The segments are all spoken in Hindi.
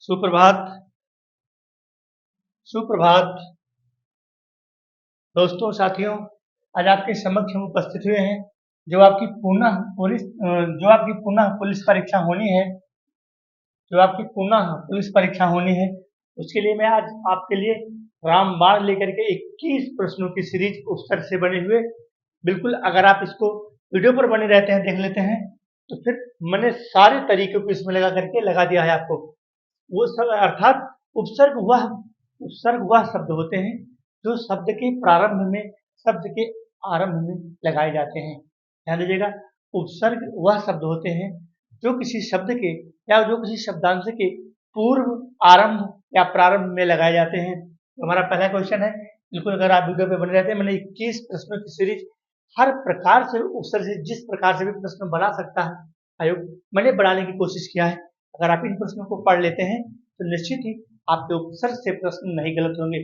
सुप्रभात। सुप्रभात दोस्तों, साथियों। आज आपके समक्ष हम उपस्थित हुए हैं। जो आपकी पुनः पुलिस परीक्षा होनी है, उसके लिए मैं आज आपके लिए रामबाण लेकर के 21 प्रश्नों की सीरीज उत्तर से बने हुए, बिल्कुल अगर आप इसको वीडियो पर बने रहते हैं, देख लेते हैं, तो फिर मैंने सारे तरीकों को इसमें लगा दिया है आपको। वो सब अर्थात उपसर्ग वह शब्द होते हैं जो शब्द के प्रारंभ में, शब्द के आरंभ में लगाए जाते हैं। ध्यान दीजिएगा, उपसर्ग वह शब्द होते हैं जो किसी शब्द के या जो किसी शब्दांश के पूर्व, आरंभ या प्रारंभ में लगाए जाते हैं। तो हमारा पहला क्वेश्चन है, बिल्कुल अगर आप वीडियो पे बने रहते हैं, मैंने 21 प्रश्नों की सीरीज हर प्रकार से उपसर्ग से जिस प्रकार से भी प्रश्न बना सकता है आयोग, मैंने बनाने की कोशिश किया है। अगर आप इन प्रश्नों को पढ़ लेते हैं तो निश्चित ही आपके उपसर्ग से प्रश्न नहीं गलत होंगे।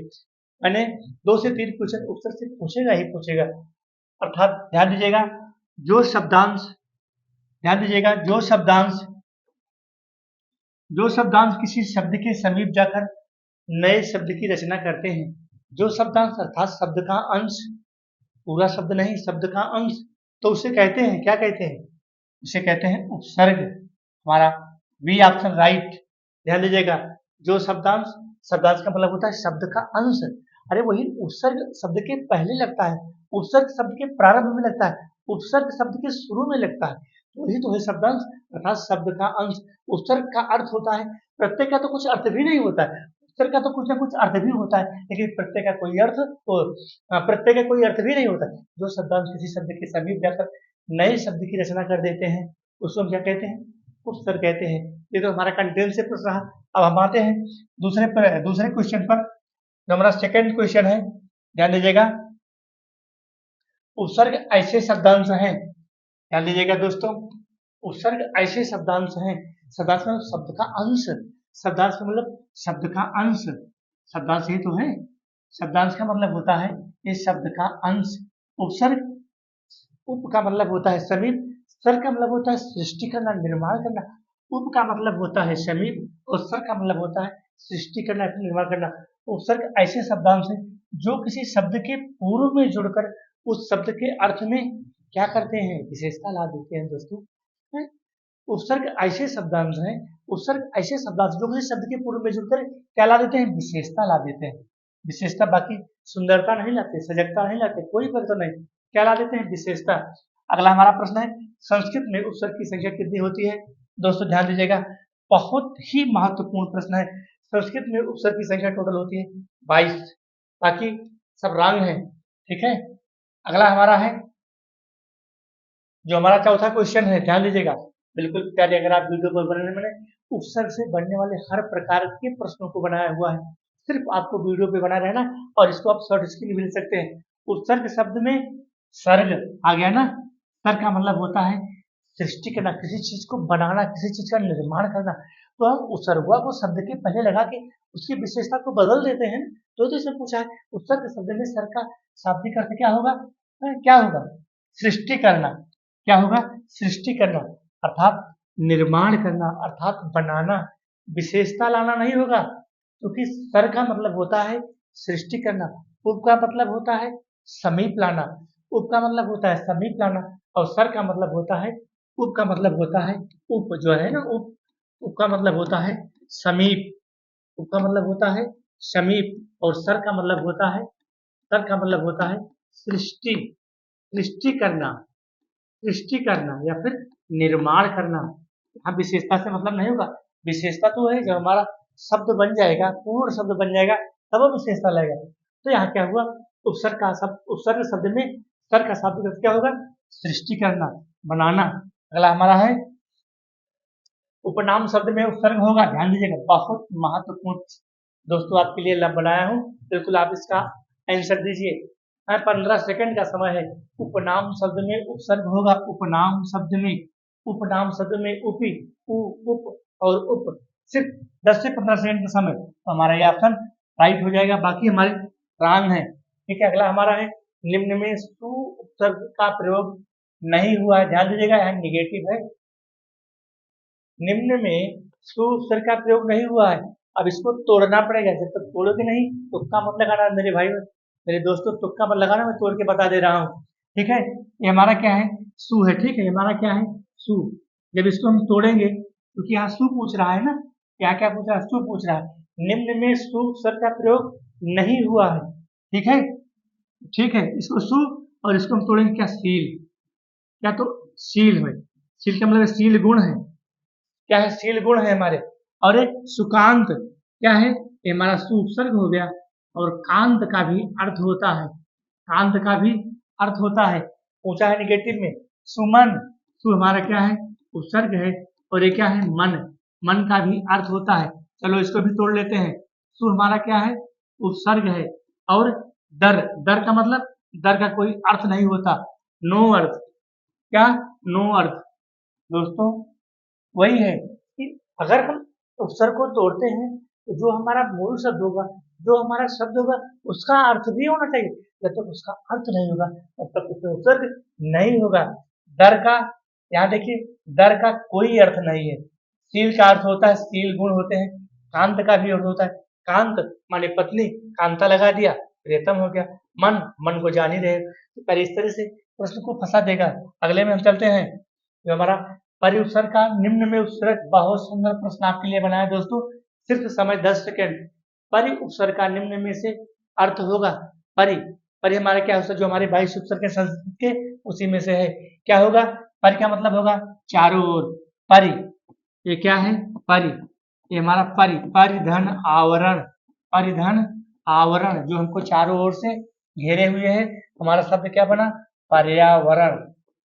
मैंने 2 से 3 क्वेश्चन उपसर्ग से पूछेगा ही पूछेगा। अर्थात ध्यान दीजिएगा, जो शब्दांश किसी शब्द के समीप जाकर नए शब्द की रचना करते हैं, जो शब्दांश अर्थात शब्द का अंश, पूरा शब्द नहीं, शब्द का अंश, तो उसे कहते हैं, क्या कहते हैं? उसे कहते हैं उपसर्ग। हमारा बी ऑप्शन राइट। ध्यान दीजिएगा, जो शब्दांश का मतलब होता है शब्द का अंश। अरे वही उपसर्ग शब्द के पहले लगता है, उपसर्ग शब्द के प्रारंभ में लगता है, उपसर्ग शब्द के शुरू में लगता है, वही तो है शब्दांश अर्थात शब्द का अंश। उपसर्ग का अर्थ होता है, प्रत्यय का तो कुछ अर्थ भी नहीं होता है, उपसर्ग का तो कुछ ना कुछ अर्थ भी होता है, लेकिन प्रत्यय का कोई अर्थ भी नहीं होता है। जो शब्दांश किसी शब्द के समीप जाकर नए शब्द की रचना कर देते हैं, उसको हम क्या कहते हैं? उपसर्ग कहते हैं। ये तो हमारा कंटेंट से प्रश्न रहा। अब हम आते हैं दूसरे क्वेश्चन पर, जो हमारा सेकंड क्वेश्चन है। ध्यान दीजिएगा, उपसर्ग ऐसे शब्दांश हैं, ध्यान दीजिएगा दोस्तों, उपसर्ग ऐसे शब्दांश हैं, शब्दांश मतलब शब्द का अंश, शब्दांश का मतलब शब्द का अंश, शब्दांश ही तो है, शब्दांश का मतलब होता है ये शब्द का अंश। उपसर्ग, उप का मतलब होता है समीप, सर का मतलब होता है सृष्टि करना, निर्माण करना। उप का मतलब होता है समीप और सर का मतलब होता है सृष्टि करना, निर्माण करना। उपसर्ग ऐसे शब्दांश हैं जो किसी शब्द के पूर्व में जुड़कर उस शब्द के अर्थ में क्या करते हैं? विशेषता ला देते हैं दोस्तों। हैं? उपसर्ग ऐसे शब्दांश हैं, उपसर्ग ऐसे शब्दांश जो किसी शब्द के पूर्व में जुड़कर क्या ला देते हैं? विशेषता ला देते हैं। विशेषता, बाकी सुंदरता नहीं लाते, सजगता नहीं लाते, कोई फर्क नहीं, क्या ला देते हैं? विशेषता। अगला हमारा प्रश्न है, संस्कृत में उपसर्ग की संख्या कितनी होती है? दोस्तों ध्यान दीजिएगा, बहुत ही महत्वपूर्ण प्रश्न है। संस्कृत में उपसर्ग की संख्या टोटल होती है 22, बाकी सब रंग है, ठीक है। अगला हमारा है, जो हमारा चौथा क्वेश्चन है, ध्यान दीजिएगा बिल्कुल प्यारे, अगर आप वीडियो पर बनाने, मैंने उपसर्ग से बनने वाले हर प्रकार के प्रश्नों को बनाया हुआ है, सिर्फ आपको वीडियो पे बना रहना, और इसको आप शॉर्ट स्क्रीन भी ले सकते हैं। उपसर्ग शब्द में सर्ग आ गया ना, सर्ग का मतलब होता है सृष्टि करना, किसी चीज को बनाना, किसी चीज का निर्माण करना। तो हम उपसर्गवा को शब्द के पहले लगा के उसकी विशेषता को बदल देते हैं। तो जैसे पूछा है, उपसर्ग शब्द में सर का शाब्दिक अर्थ क्या होगा? क्या होगा? सृष्टि करना। क्या होगा? सृष्टि करना, अर्थात निर्माण करना, अर्थात बनाना, विशेषता लाना नहीं होगा, क्योंकि सर का मतलब होता है सृष्टि करना, उप का मतलब होता है समीप लाना, उप का मतलब होता है समीप लाना, और सर का मतलब होता है, उप का मतलब होता है, उप जो है ना, उप का मतलब होता है समीप, उप का मतलब होता है समीप, और सर का मतलब होता है सृष्टि, सृष्टि करना, सृष्टि करना या फिर निर्माण करना। यहाँ विशेषता से मतलब नहीं होगा, विशेषता तो है जब हमारा शब्द बन जाएगा, पूर्ण शब्द बन जाएगा, तब वो विशेषता लाएगा। तो यहाँ क्या हुआ, उपसर्ग शब्द में सर का शाब्दिक अर्थ क्या होगा? सृष्टि करना, बनाना। अगला हमारा है, उपनाम शब्द में उपसर्ग होगा, ध्यान दीजिएगा, बहुत महत्वपूर्ण दोस्तों आपके लिए बनाया हूँ, बिल्कुल आप इसका आंसर दीजिए। 15 सेकंड का समय है। उपनाम शब्द में उपसर्ग होगा, उपनाम शब्द में उपी, उप और उप, सिर्फ 10 से 15 सेकंड का समय, तो हमारा ये ऑप्शन राइट हो जाएगा। बाकी हमारे रॉन्ग है, ठीक है। अगला हमारा है, निम्न में सु उपसर्ग का प्रयोग नहीं हुआ है, ध्यान दीजिएगा, यहाँ निगेटिव है। निम्न में सु उपसर्ग का प्रयोग नहीं हुआ है। अब इसको तोड़ना पड़ेगा, जब तक तोड़ोगे नहीं, तुक्का मत लगाना मेरे भाई मेरे दोस्तों, तुक्का मत लगाना, मैं तोड़ के बता दे रहा हूँ। ठीक है, ये हमारा क्या है, सु है। ठीक है, ये हमारा क्या है, सु। जब इसको हम तोड़ेंगे, क्योंकि यहाँ सु पूछ रहा है ना, यहाँ क्या पूछ रहा है, सु पूछ रहा है। निम्न में सु उपसर्ग का प्रयोग नहीं हुआ है। ठीक है, ठीक है, इसको सु और इसको हम तोड़ेंगे क्या, सील। क्या तो सील है, सील का मतलब सील गुण है। क्या है, सील गुण है हमारे। और एक सुकांत क्या है, ये हमारा सु उपसर्ग हो गया। और कांत का भी अर्थ होता है, कांत का भी अर्थ होता है, पूछा है निगेटिव में। सुमन, सु हमारा क्या है, उपसर्ग है। और ये क्या है, मन, मन का भी अर्थ होता है। चलो इसको भी तोड़ लेते हैं। सु हमारा क्या है, उपसर्ग है। और दर, दर का मतलब, दर का कोई अर्थ नहीं होता, नो अर्थ। क्या, नो अर्थ। दोस्तों वही है कि अगर हम उपसर्ग को तोड़ते हैं, तो जो हमारा मूल शब्द होगा, जो हमारा शब्द होगा, उसका अर्थ भी होना चाहिए। जब तक उसका अर्थ नहीं होगा, तब तक उसमें उपसर्ग नहीं होगा। दर का, यहाँ देखिए, दर का कोई अर्थ नहीं है। सील का अर्थ होता है, सील गुण होते हैं। कांत का भी अर्थ होता है, कांत माने पत्नी, कांता लगा दिया, प्रियतम हो गया। मन, मन को जान ही रहे, तो पहले इस तरह से प्रश्न को फंसा देगा। अगले में हम चलते हैं, जो हमारा परि उपसर्ग का निम्न में उपसर्ग, बहुत सुंदर प्रश्न आपके लिए बनाया दोस्तों, सिर्फ समय 10 सेकेंड। परि उपसर्ग का निम्न में से अर्थ होगा, परि, परि हमारा क्या होता है, जो हमारे 22 उपसर्ग के संस्कृत के, उसी में से है। क्या होगा, परि का मतलब होगा चारों ओर, परि। ये क्या है, परि, ये हमारा परि, परिधन आवरण, परिधन आवरण, जो हमको चारों ओर से घेरे हुए है। हमारा शब्द क्या बना, पर्यावरण।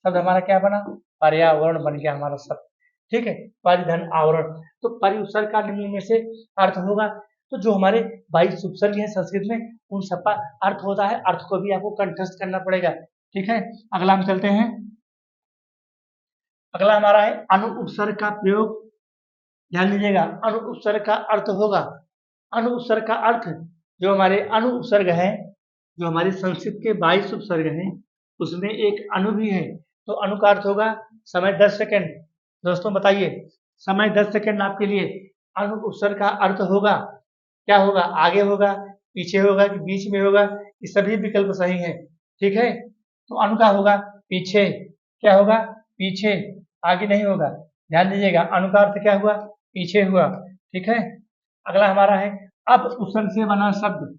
शब्द हमारा क्या बना, पर्यावरण बन गया हमारा शब्द। ठीक है, परिधन आवरण। तो परि उपसर्ग का निम्न में से अर्थ होगा, तो जो हमारे 22 उपसर्ग हैं संस्कृत में, उन सबका अर्थ होता है। अर्थ को भी आपको कंठस्थ करना पड़ेगा। ठीक है, अगला हम चलते हैं। अगला हमारा है अनु उपसर्ग का प्रयोग। ध्यान दीजिएगा, अनु उपसर्ग का अर्थ होगा, अनु उपसर्ग का अर्थ, जो हमारे अनु उपसर्ग है, जो हमारे संस्कृत के 22 उपसर्ग हैं, उसमें एक अनु भी है। तो अनु का अर्थ होगा, समय 10 सेकेंड। दोस्तों बताइए, समय 10 सेकेंड आपके लिए। अनु उपसर्ग का अर्थ होगा, क्या होगा, आगे होगा, पीछे होगा कि बीच में होगा, ये सभी विकल्प सही हैं। ठीक है, तो अनु का होगा पीछे, क्या होगा, पीछे, आगे नहीं होगा। ध्यान दीजिएगा, अनु का अर्थ क्या हुआ, पीछे हुआ। ठीक है, अगला हमारा है अब उपसर्ग से बना शब्द।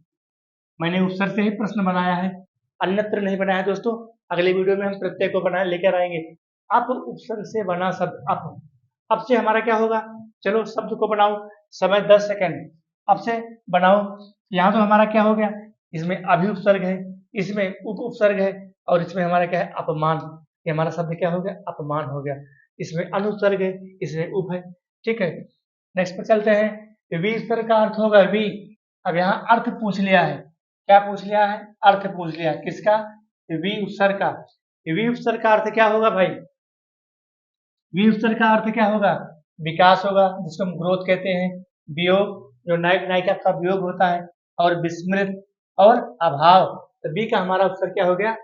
मैंने उपसर्ग से ही प्रश्न बनाया है, अन्यत्र नहीं बनाया दोस्तों। अगले वीडियो में हम प्रत्यय को बना लेकर आएंगे। अप उपसर्ग से बना शब्द, अप से हमारा क्या होगा, चलो शब्द को बनाओ, समय 10 सेकेंड। अब से बनाओ। यहाँ तो हमारा क्या हो गया, इसमें अभि उपसर्ग है, इसमें उप उपसर्ग है, और इसमें हमारा क्या है, अपमान। ये हमारा शब्द क्या हो गया, अपमान हो गया। इसमें अनुपसर्ग है, इसमें उप है। ठीक है, नेक्स्ट पर चलते हैं। वी उपसर्ग का अर्थ होगा वी। अब यहाँ अर्थ पूछ लिया है, क्या पूछ लिया है, अर्थ पूछ लिया, किसका, वी उपसर्ग का। वी उपसर्ग का अर्थ क्या होगा भाई, वी उपसर्ग का अर्थ क्या होगा, विकास होगा, जिसको हम ग्रोथ कहते हैं। वियोग, जो नायक नायिका का वियोग होता है। और विस्मृत और अभाव। तो बी का हमारा उपसर्ग क्या हो गया,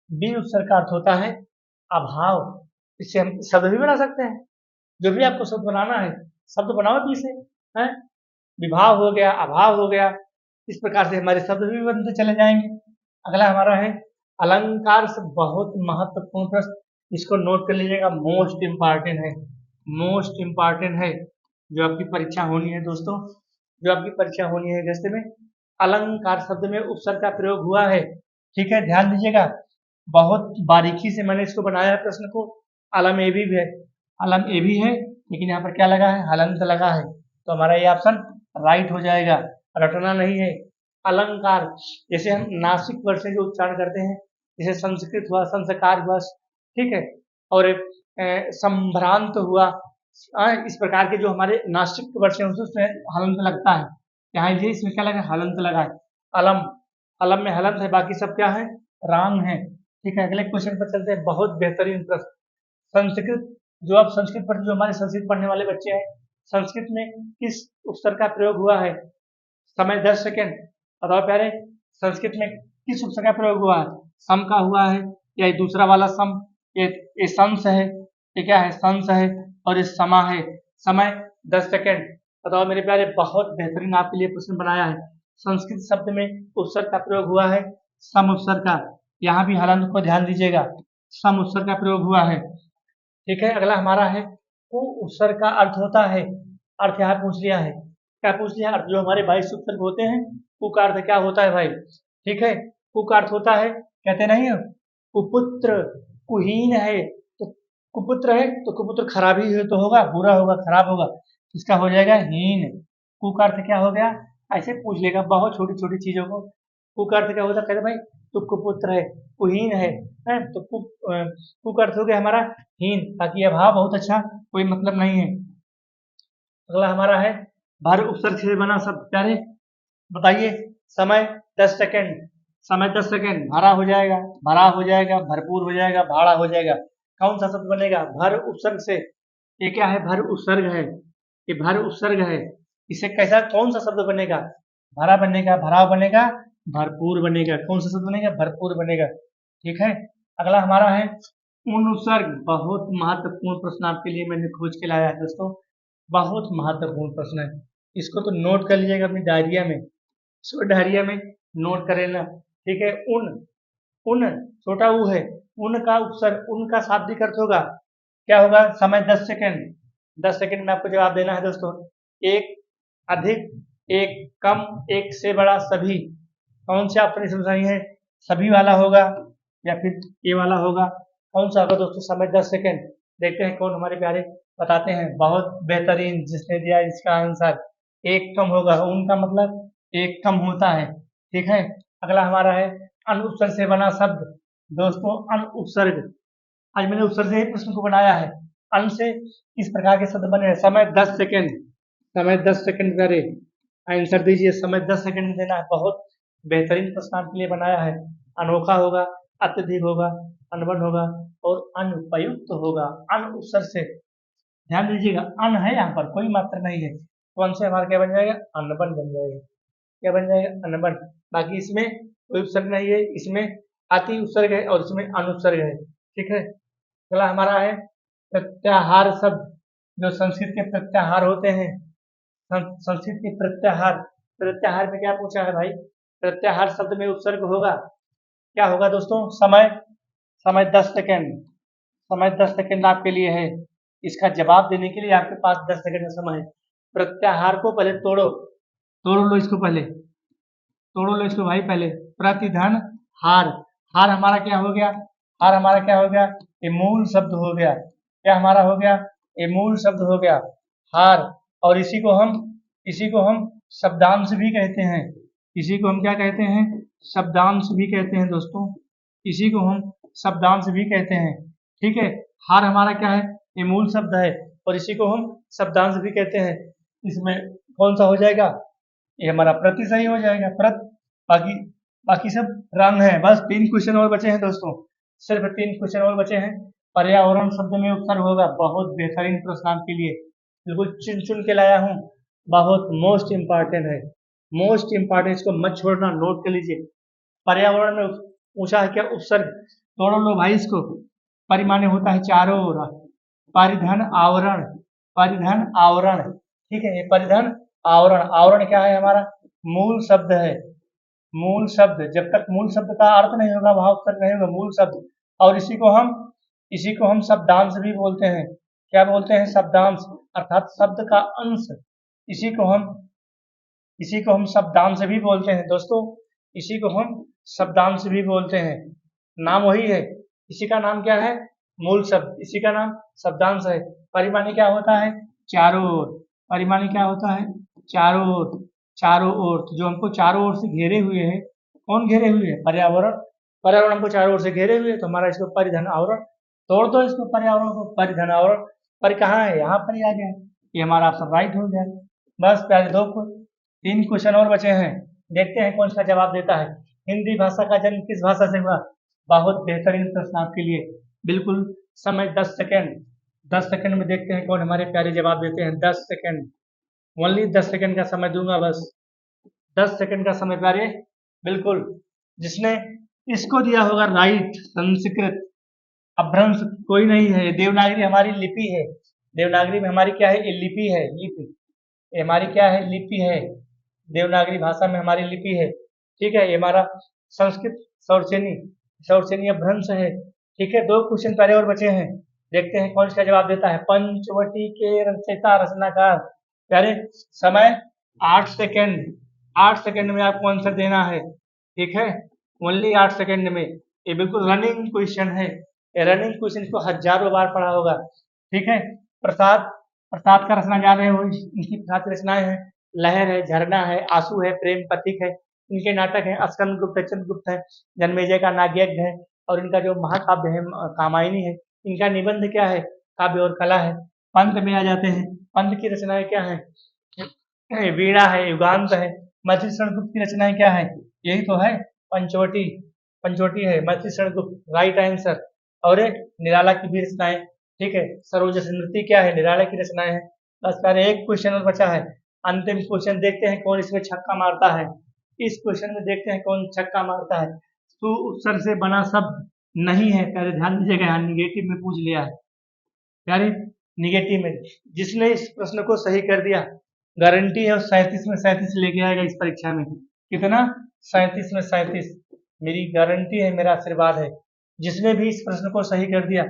बी उपसर्ग का अर्थ होता है अभाव। इससे हम शब्द भी बना सकते हैं, जो भी आपको शब्द बनाना है, शब्द बनाओ बी से, है, विभाव हो गया, अभाव हो गया। इस प्रकार से हमारे शब्द भी बनते चले जाएंगे। अगला हमारा है अलंकार से बहुत महत्वपूर्ण प्रश्न, इसको नोट कर लीजिएगा, मोस्ट इम्पॉर्टेंट है, मोस्ट इम्पॉर्टेंट है, जो आपकी परीक्षा होनी है दोस्तों, जो आपकी परीक्षा होनी है अगस्त में। अलंकार शब्द में उपसर्ग का प्रयोग हुआ है। ठीक है, ध्यान दीजिएगा, बहुत बारीकी से मैंने इसको बनाया है प्रश्न को। अलम ए भी है, अलम ए भी है, लेकिन यहाँ पर क्या लगा है, हलंत लगा है। तो हमारा ये ऑप्शन राइट हो जाएगा, रटना नहीं है। अलंकार, जैसे हम नासिक वर्ड से जो उच्चारण करते हैं, जैसे संस्कृत हुआ, संस्कार हुआ, ठीक है, और संभ्रांत हुआ, इस प्रकार के जो हमारे नासिक वर्ड से उसमें हलंत लगता है। यहाँ ये इसमें क्या लगा, हलंत लगा है। अलम, अलम में हलंत है, बाकी सब क्या है, राम है। ठीक है, अगले क्वेश्चन पर चलते हैं, बहुत बेहतरीन प्रश्न। संस्कृत, जो अब संस्कृत पर, जो हमारे संस्कृत पढ़ने वाले बच्चे हैं, संस्कृत में किस उपसर्ग का प्रयोग हुआ है, समय 10 सेकेंड। बताओ प्यारे, संस्कृत में किस उपसर्ग का प्रयोग हुआ है, सम का हुआ है, या दूसरा वाला सम, ये संस है, ये क्या है, संस है, और ये समा है। समय 10 सेकंड। बताओ मेरे प्यारे, बहुत बेहतरीन आपके लिए प्रश्न बनाया है। संस्कृत शब्द में उपसर्ग का प्रयोग हुआ है, सम उपसर्ग का। यहाँ भी हालांकि को ध्यान दीजिएगा, सम उपसर्ग का प्रयोग हुआ है। ठीक है, अगला हमारा है कु उपसर्ग का अर्थ होता है। अर्थ यहाँ पूछ लिया है, क्या पूछ लिया? अर्थ जो हमारे 22 उपसर्ग होते हैं, कु का अर्थ क्या होता है भाई? ठीक है, कु का अर्थ होता है, कहते नहीं हो, कुपुत्र, कुहीन है तो कुपुत्र है तो कुपुत्र खराबी है तो होगा, बुरा होगा, खराब होगा, इसका हो जाएगा हीन। कु का अर्थ क्या हो गया? ऐसे पूछ लेगा बहुत छोटी छोटी चीजों को। कु का अर्थ क्या होता है? कहते भाई तो कुपुत्र है, कुहीन है, तो कु का अर्थ हो गया हमारा हीन। बाकी अभाव बहुत अच्छा, कोई मतलब नहीं है। अगला हमारा है भर उपसर्ग से बना शब्द। प्यारे बताइए, समय 10 सेकंड। समय 10 सेकंड, भरा हो जाएगा, भरा हो जाएगा, भरपूर हो जाएगा, भाड़ा हो जाएगा। कौन सा शब्द बनेगा? भर उपसर्ग से। ये क्या है? भर उपसर्ग है, ये भर उपसर्ग है। इसे कैसा कौन सा शब्द बनेगा? भरा बनेगा, भराव बनेगा, भरपूर बनेगा। कौन सा शब्द बनेगा? भरपूर बनेगा। ठीक है, अगला हमारा है उन उपसर्ग। बहुत महत्वपूर्ण प्रश्न आपके लिए मैंने खोज के लाया है दोस्तों, बहुत महत्वपूर्ण प्रश्न है। इसको तो नोट कर लीजिएगा अपनी डायरिया में, इसको डायरिया में नोट कर लेना। ठीक है, उन, उन छोटा ऊ है, उन का उपसर्ग, उन का शाब्दिक अर्थ होगा, क्या होगा? समय 10 सेकंड। 10 सेकंड में आपको जवाब देना है दोस्तों। एक, अधिक, एक, कम, एक से बड़ा, सभी। कौन से ऑप्शन इसमें सही है? सभी वाला होगा या फिर ये वाला होगा? कौन सा होगा दोस्तों? समय 10 सेकंड। देखते हैं कौन हमारे प्यारे बताते हैं। बहुत बेहतरीन जिसने दिया इसका आंसर, एक कम होगा। उनका मतलब एक कम होता है। ठीक है, अगला हमारा है अन उपसर्ग से बना शब्द। दोस्तों अन उपसर्ग, आज मैंने उपसर्ग से ही प्रश्न को बनाया है। अन से किस प्रकार के शब्द बने हैं? समय 10 सेकंड, समय 10 सेकंड करे आंसर दीजिए। समय 10 सेकंड में देना है। बहुत बेहतरीन प्रश्न आपके लिए बनाया है। अनोखा होगा, अत्यधिक होगा, अनबन होगा और अनुपयुक्त होगा। अन उपसर्ग से ध्यान दीजिएगा, अन है यहाँ पर, कोई मात्रा नहीं है, तो अन से हमारा क्या बन जाएगा? अनबन बन जाएगा। क्या बन जाएगा? अनबन। बाकी इसमें कोई उपसर्ग नहीं है, इसमें अति उपसर्ग है और इसमें अनुपसर्ग है। ठीक है, अगला हमारा है प्रत्याहार शब्द। जो संस्कृत के प्रत्याहार होते हैं, संस्कृत के प्रत्याहार, प्रत्याहार में क्या पूछा है भाई? प्रत्याहार शब्द में उपसर्ग होगा, क्या होगा दोस्तों? समय, समय 10 सेकंड। समय 10 सेकंड आपके लिए है। इसका जवाब देने के लिए आपके पास 10 सेकंड का समय है। प्रत्याहार को पहले तोड़ो, तोड़ लो इसको, पहले तोड़ो लो इसको भाई पहले। प्रतिधन हार, हार हमारा क्या हो गया? हार हमारा क्या हो गया? ये मूल शब्द हो गया। क्या हमारा हो गया? ये मूल शब्द हो गया, हार। और इसी को हम शब्दांश भी कहते हैं। इसी को हम क्या कहते हैं? शब्दांश भी कहते हैं दोस्तों, इसी को हम शब्दांश भी कहते हैं। ठीक है, हार हमारा क्या है? ये मूल शब्द है और इसी को हम शब्दांश भी कहते हैं। इसमें कौन सा हो जाएगा? ये हमारा प्रति सही हो जाएगा, प्रत। बाकी बाकी सब रंग है। बस 3 क्वेश्चन और बचे हैं दोस्तों, सिर्फ 3 क्वेश्चन और बचे हैं। पर्यावरण शब्द में उपसर्ग होगा। बहुत बेहतरीन प्रश्न आपके लिए, बिल्कुल चुन चुन के लाया हूँ। बहुत मोस्ट इम्पॉर्टेंट है, मोस्ट इम्पॉर्टेंट, इसको मत छोड़ना, नोट कर लीजिए। पर्यावरण में पूछा है क्या? उपसर्ग। तोड़ लो भाई इसको। परिमाने होता है चारों ओर, परिधन आवरण, परिधन आवरण। ठीक है, ये परिधन आवरण, आवरण क्या है हमारा? मूल शब्द है, मूल शब्द। जब तक मूल शब्द का अर्थ नहीं होगा वहां उपसर्ग नहीं होगा, मूल शब्द। और इसी को हम शब्दांश भी बोलते हैं। क्या बोलते हैं? शब्दांश, अर्थात शब्द का अंश। इसी को हम इसी को हम शब्दांश भी बोलते हैं दोस्तों, इसी को हम शब्दांश भी बोलते हैं। नाम वही है, इसी का नाम क्या है? मूल शब्द, इसी का नाम शब्दांश है। परिमाणी क्या होता है? चारों ओर। परिमाणी क्या होता है? चारों ओर, चारों ओर। तो जो हमको चारों ओर से घेरे हुए है, कौन घेरे हुए है? पर्यावरण। पर्यावरण हमको चारों ओर से घेरे हुए है, तो हमारा इसको परिधन आवरण। तोड़ दो इसको, पर्यावरण को, परिधन आवरण। पर कहाँ है? यहाँ पर ही आ गया, ये हमारा ऑप्शन राइट हो गया। बस प्यारे, 3 क्वेश्चन और बचे हैं, देखते हैं कौन सा जवाब देता है। हिंदी भाषा का जन्म किस भाषा से हुआ? बहुत बेहतरीन प्रश्न आपके लिए, बिल्कुल। समय 10 सेकंड, 10 सेकंड में देखते हैं कौन हमारे प्यारे जवाब देते हैं। 10 सेकंड, ओनली 10 सेकंड का समय दूंगा, बस 10 सेकंड का समय प्यारे। बिल्कुल, जिसने इसको दिया होगा राइट, संस्कृत। अपभ्रंश कोई नहीं है, देवनागरी हमारी लिपि है, देवनागरी में हमारी क्या है, ये लिपि है, लिपि, ये हमारी क्या है, लिपि है, देवनागरी भाषा में हमारी लिपि है, ठीक है। ये हमारा संस्कृत शौरसेनी, शौरसेनी अपभ्रंश है, ठीक है। 2 क्वेश्चन पहले और बचे हैं, देखते हैं कौन इसका जवाब देता है। पंचवटी के रचयिता रचनाकार, प्यारे समय 8 सेकंड, 8 सेकंड में आपको आंसर देना है, ठीक है, ओनली 8 सेकंड में। ये बिल्कुल रनिंग क्वेश्चन है, ये रनिंग क्वेश्चन, इसको हजारों बार पढ़ा होगा, ठीक है। प्रसाद, प्रसाद का रचना जान रहे हो, इनकी प्रसाद की रचनाएं हैं, लहर है, झरना है, आंसू है, प्रेम प्रतीक है। इनके नाटक हैं स्कंद गुप्त, चंद्रगुप्त है, जन्मेजय का नाट्यज्ञ है, और इनका जो महाकाव्य है कामायनी है। इनका निबंध क्या है, काव्य और कला है। पंत में आ जाते हैं, पंत की रचनाएं क्या है, वीणा है, युगांत है। मधुसूदन गुप्त की रचनाएं क्या है, यही तो है पंचवटी, पंचवटी है मधुसूदन गुप्त, राइट आंसर। और निराला की भी रचनाएं, ठीक है। सरोज स्मृति क्या है, निराला की रचनाएं हैं। बस सारे एक क्वेश्चन और बचा है, अंतिम क्वेश्चन, देखते हैं कौन इसमें छक्का मारता है। इस क्वेश्चन में देखते हैं कौन छक्का मारता है। सु उत्सर्ग से बना शब्द नहीं है, पहले ध्यान दीजिएगा, यहाँ निगेटिव में पूछ लिया है, यानी निगेटिव में। जिसने इस प्रश्न को सही कर दिया, गारंटी है 37 में 37 लेके आएगा इस परीक्षा में। कितना, 37 में 37, मेरी गारंटी है, मेरा आशीर्वाद है। जिसने भी इस प्रश्न को सही कर दिया,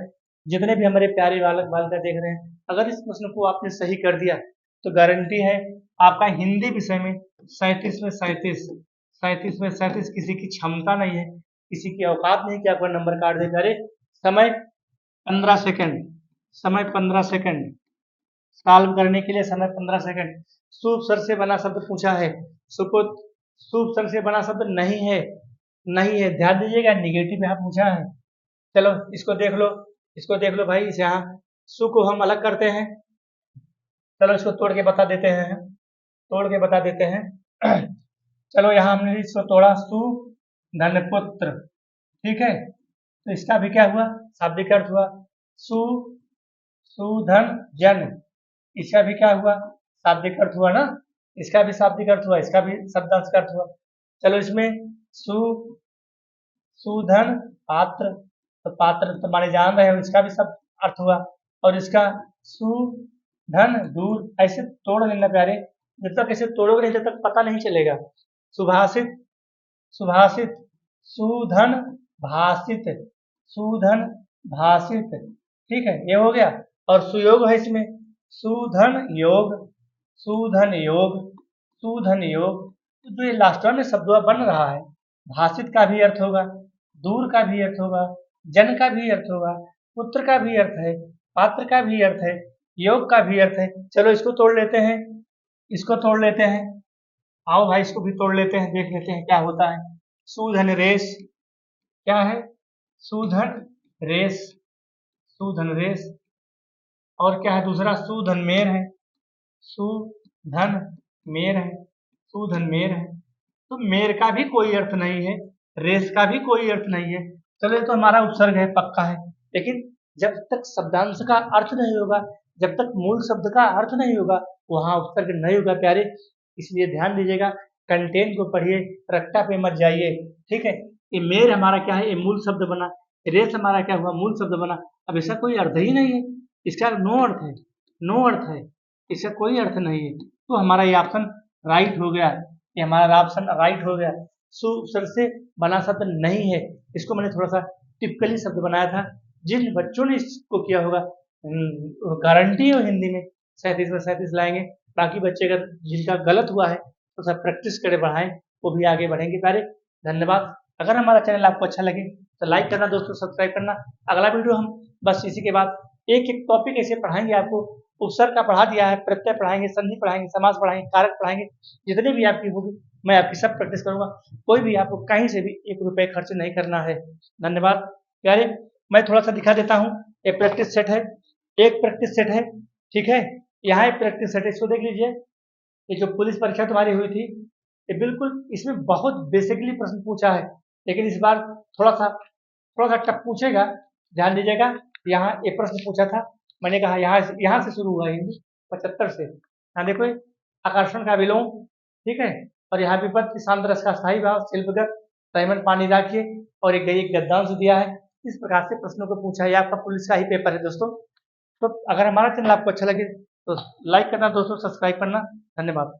जितने भी हमारे प्यारे बालक बालिका देख रहे हैं, अगर इस प्रश्न को आपने सही कर दिया तो गारंटी है आपका हिंदी विषय में 37 में 37, 37 में 37 किसी की क्षमता नहीं है, किसी की औकात नहीं कि आपका नंबर काट दे। अरे समय 15 सेकंड, समय 15 सेकंड, सॉल्व करने के लिए समय 15 सेकंड। शुभ स्वर से बना शब्द पूछा है, सुपुत, शुभ स्वर से बना शब्द नहीं है, नहीं है, ध्यान दीजिएगा, निगेटिव यहाँ पूछा है। चलो इसको देख लो, इसको देख लो भाई, इसे यहाँ सु को हम अलग करते हैं, चलो इसको तोड़ के बता देते हैं, तोड़ के बता देते हैं। चलो यहाँ हमने इसको तोड़ा, सु धन पुत्र, ठीक है, तो इसका भी क्या हुआ, शाब्दिक अर्थ हुआ, सु, सुधन जन, इसका भी क्या हुआ, शाब्दिक अर्थ हुआ ना, इसका भी शाब्दिक अर्थ हुआ, इसका भी शब्दांश का अर्थ हुआ। चलो इसमें सु, सुधन पात्र, तो पात्र तो माने जान रहे हो, इसका भी सब अर्थ हुआ, और इसका सुधन दूर, ऐसे तोड़ लेना प्यारे, जब तक ऐसे तोड़ोगे नहीं तब तक पता नहीं चलेगा। सुभाषित, सुभाषित, सुधन भाषित, सुधन भाषित, ठीक है, ये हो गया। और सुयोग है इसमें, सुधन योग, सुधन योग, सुधन योग, तो जो ये लास्ट में शब्द बन रहा है, भाषित का भी अर्थ होगा, दूर का भी अर्थ होगा, जन का भी अर्थ होगा, पुत्र का भी अर्थ है, पात्र का भी अर्थ है, योग का भी अर्थ है। चलो इसको तोड़ लेते हैं, इसको तोड़ लेते हैं, आओ भाई इसको भी तोड़ लेते हैं, देख लेते हैं क्या होता है। सुधन रेश, क्या है, सुधन रेश, सुधन रेश, और क्या है दूसरा, सुधन मेर है, सुधन मेर है, सुधन मेर है, तो मेर का भी कोई अर्थ नहीं है, रेस का भी कोई अर्थ नहीं है। चलो ये तो हमारा उपसर्ग है, पक्का है, लेकिन जब तक शब्दांश का अर्थ नहीं होगा, जब तक मूल शब्द का अर्थ नहीं होगा, वहां उपसर्ग नहीं होगा प्यारे, इसलिए ध्यान दीजिएगा, कंटेंट को पढ़िए, रट्टा पे मत जाइए, ठीक है। ये मेर हमारा क्या है, ये मूल शब्द बना, रेस हमारा क्या हुआ, मूल शब्द बना, अब इसका कोई अर्थ ही नहीं है, इसका नो अर्थ है, नो अर्थ है, इसका कोई अर्थ नहीं है, तो हमारा ये ऑप्शन राइट हो गया, ये हमारा ऑप्शन राइट हो गया। सु उपसर्ग से बना शब्द नहीं है, इसको मैंने थोड़ा सा टिपिकली शब्द बनाया था, जिन बच्चों ने इसको किया होगा गारंटी है हिंदी में 37 में 37 लाएंगे। बाकी बच्चे का जिनका गलत हुआ है तो सब प्रैक्टिस करे, बढ़ाएं, वो भी आगे बढ़ेंगे प्यारे। धन्यवाद। अगर हमारा चैनल आपको अच्छा लगे तो लाइक करना दोस्तों, सब्सक्राइब करना। अगला वीडियो हम बस इसी के बाद एक एक टॉपिक ऐसे पढ़ाएंगे, आपको उपसर्ग का पढ़ा दिया है, प्रत्यय पढ़ाएंगे, संधि पढ़ाएंगे, समास पढ़ाएंगे, कारक पढ़ाएंगे, जितने भी आपकी होगी मैं आपकी सब प्रैक्टिस करूंगा। कोई भी आपको कहीं से भी 1 रुपए खर्च नहीं करना है। धन्यवाद प्यारे। मैं थोड़ा सा दिखा देता हूँ, एक प्रैक्टिस सेट है, एक प्रैक्टिस सेट है, ठीक है, यहाँ एक प्रैक्टिस सेट है, इसको देख लीजिए। ये जो पुलिस परीक्षा तुम्हारी हुई थी, ये बिल्कुल इसमें बहुत बेसिकली प्रश्न पूछा है, लेकिन इस बार थोड़ा सा टफ पूछेगा, ध्यान दीजिएगा। यहाँ एक प्रश्न पूछा था, मैंने कहा यहाँ से शुरू हुआ हिंदी 75 से, यहाँ देखो आकर्षण का विलोम, ठीक है, और यहाँ विपद शांत रस का स्थायी भाव, शिल्पगत, संयमन पानी राखिए, और एक गद्यांश दिया है। इस प्रकार से प्रश्नों को पूछा है, आपका पुलिस का ही पेपर है दोस्तों। तो अगर हमारा चैनल आपको अच्छा लगे तो लाइक करना दोस्तों, सब्सक्राइब करना। धन्यवाद।